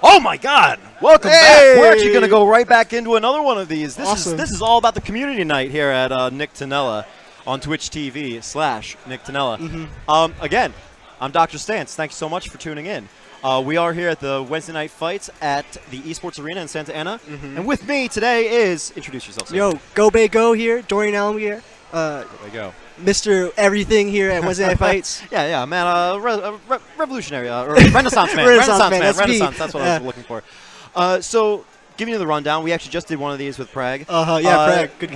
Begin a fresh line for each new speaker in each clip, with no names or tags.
Oh my God! Welcome back. We're actually going to go right back into another one of these. This is all about the community night here at Nick Tanella on Twitch TV/Nick Tanella. Again, I'm Dr. Stance. Thank you so much for tuning in. We are here at the Weds Night Fights at the eSports Arena in Santa Ana. And with me today is, introduce yourself, sir.
Yo, Gobei Go here, Dorian Allen here.
Gobei Go.
Mr. Everything here at Weds Night Fights.
Yeah, man, revolutionary, or Renaissance man. Renaissance, that's what I was looking for. So, giving you the rundown, we actually just did one of these with Prague.
Prague. Good.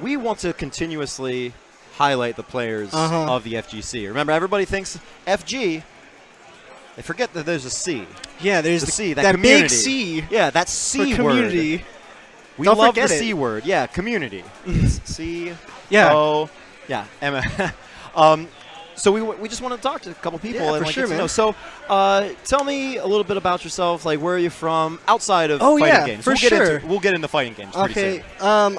We want to continuously highlight the players of the FGC. Remember, everybody thinks FG. They forget that there's a C.
Yeah, there's
the C,
that
community.
Big C.
Yeah, that C
for community.
word. We love the C word. Yeah, community. C.
Yeah.
Oh, yeah. So we just want to talk to a couple people.
Yeah,
and
for sure, man.
So tell me a little bit about yourself. Like, where are you from outside of fighting games?
For sure.
We'll get into fighting games pretty
soon.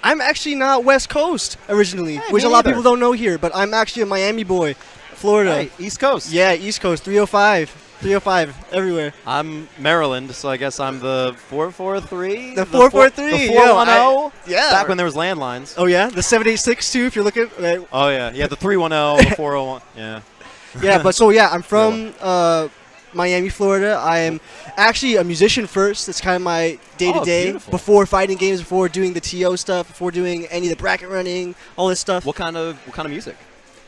I'm actually not West Coast originally, which a lot of people don't know here, but I'm actually a Miami boy, Florida.
Right, East Coast.
Yeah, East Coast, 305. 305 everywhere.
I'm Maryland, so I guess I'm the 443.
The 443.
The 410.
Yeah.
Back when there was landlines.
Oh yeah, the 786 too. If you're looking.
Oh yeah, the 310, the 401. Yeah.
Yeah, but I'm from Miami, Florida. I am actually a musician first. That's kind of my day-to-day before fighting games, before doing the TO stuff, before doing any of the bracket running, all this stuff.
What kind of music?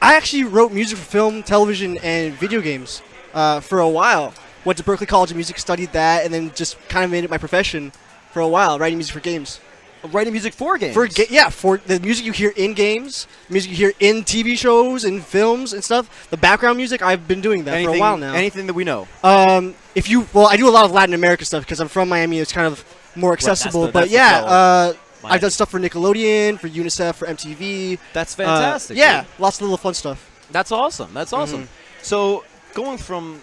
I actually wrote music for film, television, and video games. For a while. Went to Berklee College of Music, studied that, and then just kind of made it my profession for a while, writing music for games.
Writing music for games?
For the music you hear in games, music you hear in TV shows and films and stuff. The background music, I've been doing that for a while now.
Anything that we know?
I do a lot of Latin America stuff because I'm from Miami. It's kind of more accessible. I've done stuff for Nickelodeon, for UNICEF, for MTV.
That's fantastic.
Lots of little fun stuff.
That's awesome. So, going from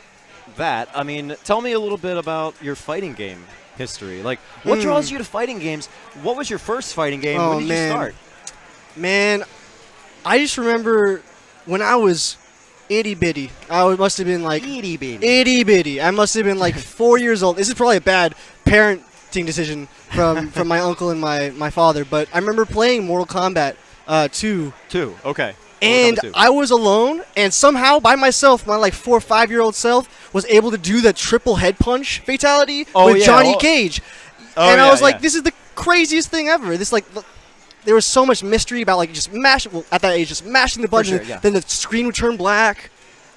that, I mean, tell me a little bit about your fighting game history. Like, what draws you to fighting games? What was your first fighting game? When did you start?
Man, I just remember when I was itty-bitty. I must have been like... Itty-bitty. I must have been like 4 years old. This is probably a bad parenting decision from my uncle and my father, but I remember playing Mortal Kombat 2.
Okay.
And I was alone, and somehow by myself, my like 4 or 5 year old self was able to do the triple head punch fatality with Johnny Cage. And I was like, this is the craziest thing ever. There was so much mystery about like just at that age, just mashing the button, then the screen would turn black,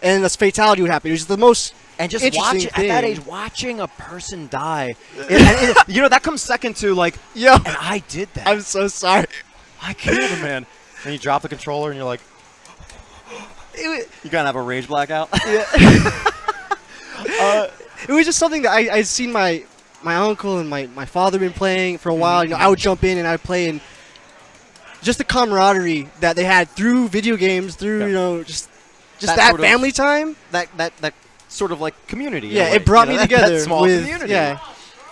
and this fatality would happen. It was the most interesting thing.
At that age, watching a person die, that comes second to like, and I did that.
I'm so sorry.
I killed a man. And you drop the controller, and you're like, you gotta have a rage blackout.
Yeah. It was just something that I'd seen my uncle and my father been playing for a while. I would jump in and I'd play, and just the camaraderie that they had through video games, through just that family time.
That sort of like community.
Yeah, it brought me together.
That small community.
Yeah,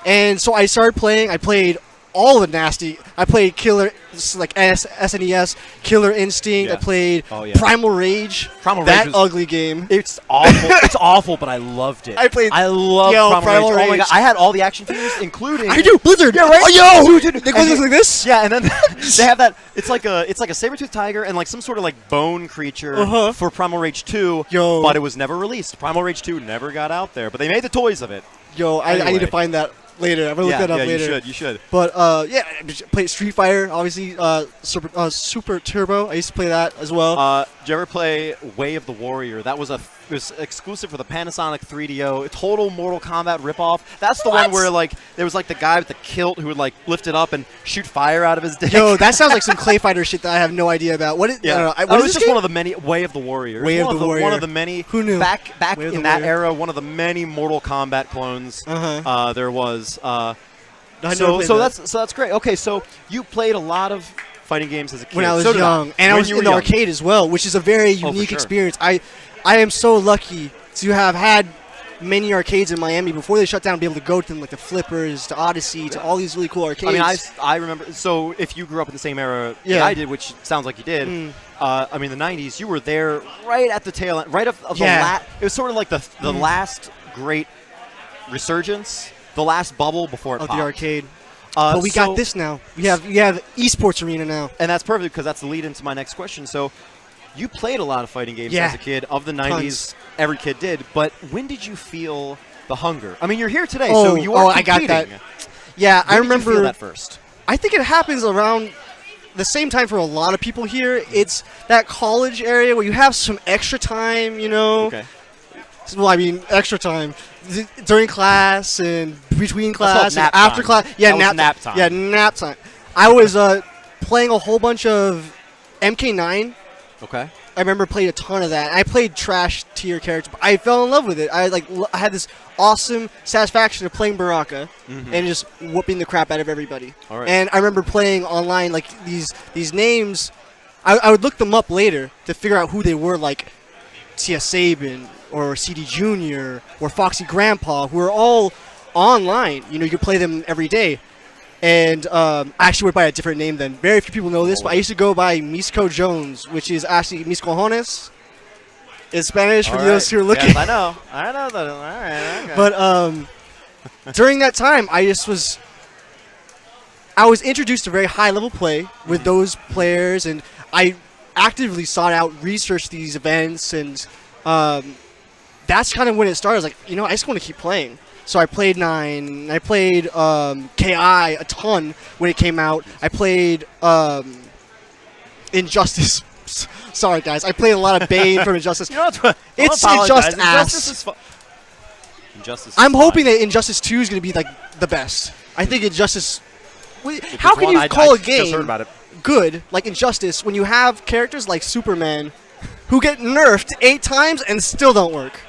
and so I started playing. I played all the nasty. I played Killer, like SNES, Killer Instinct. I played Primal Rage. That ugly game.
It's awful. It's awful, but I loved it.
I
love Primal Rage. Oh my God, I had all the action figures, including
Blizzard.
Yeah, right.
Oh yo, dude, Blizzard's like this.
Yeah, and then they have that. It's like a saber-toothed tiger and like some sort of like bone creature for Primal Rage 2. But it was never released. Primal Rage 2 never got out there, but they made the toys of it.
I need to find that later. I'm gonna look that up later.
You should.
But I played Street Fighter, obviously. Super Turbo. I used to play that as well.
Did you ever play Way of the Warrior? That was it was exclusive for the Panasonic 3DO. Total Mortal Kombat ripoff. That's the one where like there was like the guy with the kilt who would like lift it up and shoot fire out of his dick.
Yo, that sounds like some Clay Fighter shit that I have no idea about. What?
It was just one of the many Way of the Warrior. One of the many.
Who knew?
Back in that era, one of the many Mortal Kombat clones. There was. So that's great. Okay, so you played a lot of fighting games as a kid.
When I was young, and I was in the arcade as well, which is a very unique experience. I am so lucky to have had many arcades in Miami before they shut down, to be able to go to them, like the Flippers, to Odyssey, to all these really cool arcades.
I mean, I remember. So if you grew up in the same era that I did, which sounds like you did, I mean, the 90s, you were there right at the tail end, right of the it was sort of like the last great resurgence, the last bubble before it popped.
The arcade. But we got this now. We have eSports arena now.
And that's perfect because that's the lead into my next question. So you played a lot of fighting games as a kid of the 90s. Tons. Every kid did. But when did you feel the hunger? I mean, you're here today, so you are competing.
I got that. Yeah, I remember.
Did you feel that first?
I think it happens around the same time for a lot of people here. It's that college area where you have some extra time, you know.
Okay.
Well, I mean, extra time during class and between class and after class.
Yeah, nap time.
Yeah, nap time. I was playing a whole bunch of MK9.
Okay.
I remember playing a ton of that. I played trash tier characters. But I fell in love with it. I had this awesome satisfaction of playing Baraka and just whooping the crap out of everybody.
All right.
And I remember playing online like these names. I would look them up later to figure out who they were, like T.S. Sabin or CD Jr. or Foxy Grandpa, who are all online. You know, you could play them every day. And I actually went by a different name then. Very few people know this, but I used to go by Misco Jones, which is actually Mis Cojones. It's Spanish for those who are looking.
Yes, I know that. All right. Okay.
But during that time, I was introduced to very high-level play with those players, and I actively sought out, researched these events, and that's kind of when it started. I was like, I just want to keep playing. So I played 9. I played KI a ton when it came out. I played Injustice. Sorry, guys. I played a lot of Bane from Injustice. It's Injustice ass.
Injustice.
I'm hoping that Injustice 2 is going to be like the best. I think Injustice. How can you call a game
just heard about it.
good like Injustice when you have characters like Superman who get nerfed 8 times and still don't work?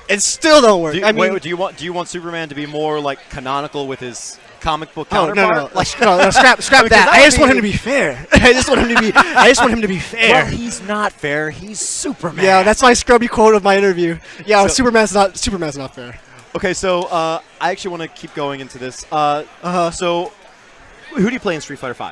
It still don't work.
Do you want Superman to be more like canonical with his comic book counterpart?
No. Scrap that. I just want him to be fair. I just want him to be fair.
Well, he's not fair. He's Superman.
Yeah, that's my scrubby quote of my interview. Yeah, Superman's not fair.
Okay, so I actually want to keep going into this. So, who do you play in Street Fighter V?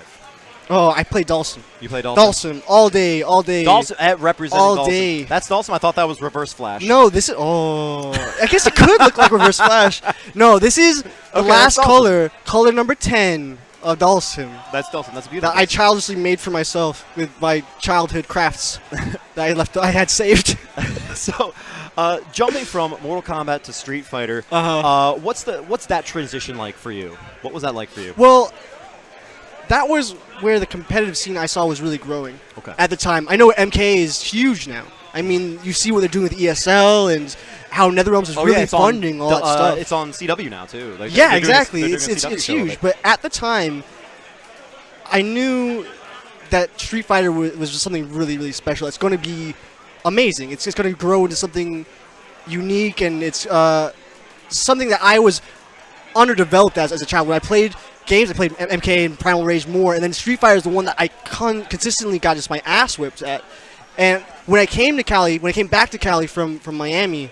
Oh, I play Dawson.
You play Dawson?
Dawson, all day.
Dawson, representing
all
Dawson.
day.
That's Dawson. I thought that was Reverse Flash.
No, this is... Oh. I guess it could look like Reverse Flash. No, this is the last color number 10 of Dawson.
That's Dawson. That's beautiful.
That I childishly made for myself with my childhood crafts that I had saved.
So, jumping from Mortal Kombat to Street Fighter, what's that transition like for you? What was that like for you?
Well, that was where the competitive scene I saw was really growing at the time. I know MK is huge now. I mean, you see what they're doing with ESL and how NetherRealms is really funding all that stuff.
It's on CW now, too.
Yeah, exactly. It's huge. But at the time, I knew that Street Fighter was just something really, really special. It's going to be amazing. It's just going to grow into something unique, and it's something that I was underdeveloped as a child. When I played games, I played MK and Primal Rage more, and then Street Fighter is the one that I consistently got just my ass whipped at. And when I came back to Cali from Miami,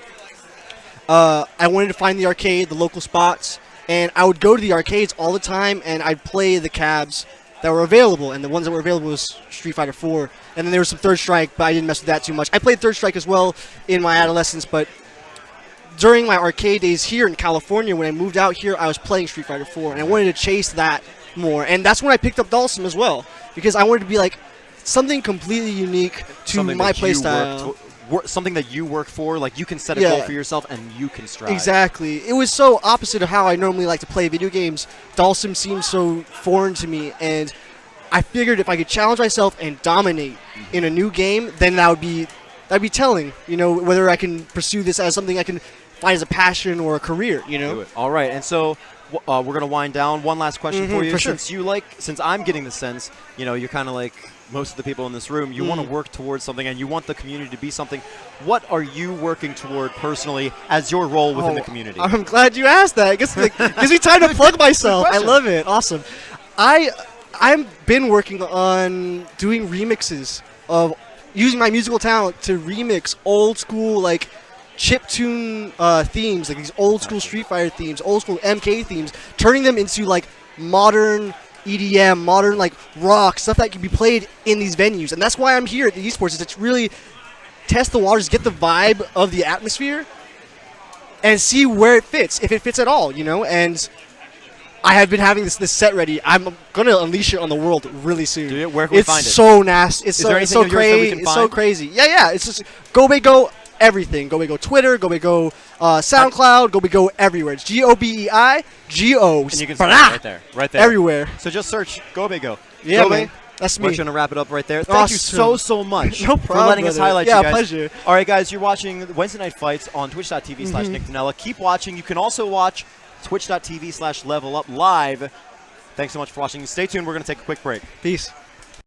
I wanted to find the arcade, the local spots, and I would go to the arcades all the time, and I'd play the cabs that were available, and the ones that were available was Street Fighter 4. And then there was some Third Strike, but I didn't mess with that too much. I played Third Strike as well in my adolescence, but during my arcade days here in California, when I moved out here, I was playing Street Fighter 4, and I wanted to chase that more. And that's when I picked up Dawson as well, because I wanted to be like something completely unique to my playstyle.
Something that you work for, like you can set a goal for yourself and you can strive.
Exactly. It was so opposite of how I normally like to play video games. Dawson seemed so foreign to me, and I figured if I could challenge myself and dominate in a new game, then that'd be telling. Whether I can pursue this as something I can find as a passion or a career.
Do it. All right, and so we're gonna wind down. One last question for you,
for sure.
Since I'm getting the sense, you're kind of like most of the people in this room. You want to work towards something, and you want the community to be something. What are you working toward personally as your role within the community?
I'm glad you asked that. It gives me time to plug myself. I love it. Awesome. I've been working on doing remixes of using my musical talent to remix old school like chiptune themes, like these old school Street Fighter themes, old school MK themes, turning them into like modern EDM, modern like rock stuff that can be played in these venues. And that's why I'm here at the eSports, is to really test the waters, get the vibe of the atmosphere, and see where it fits, if it fits at all, and I have been having this set ready. I'm going to unleash it on the world really soon.
Dude, where can we find it?
It's so nasty. It's so
crazy.
It's so crazy. Yeah. It's just Gobei Go everything. Gobei Go Twitter, Gobei Go SoundCloud, Gobei Go everywhere. It's GOBEI, GO.
And you can see it right there.
Everywhere.
So just search Gobei Go.
Yeah,
Gobei,
man. That's me.
We're going to wrap it up right there. Thank you so much
no problem,
for letting us highlight you guys.
Yeah, pleasure.
All right, guys, you're watching Wednesday Night Fights on twitch.tv/NickTinella. Keep watching. You can also watch twitch.tv/levelup live. Thanks so much for watching. Stay tuned. We're going to take a quick break.
Peace.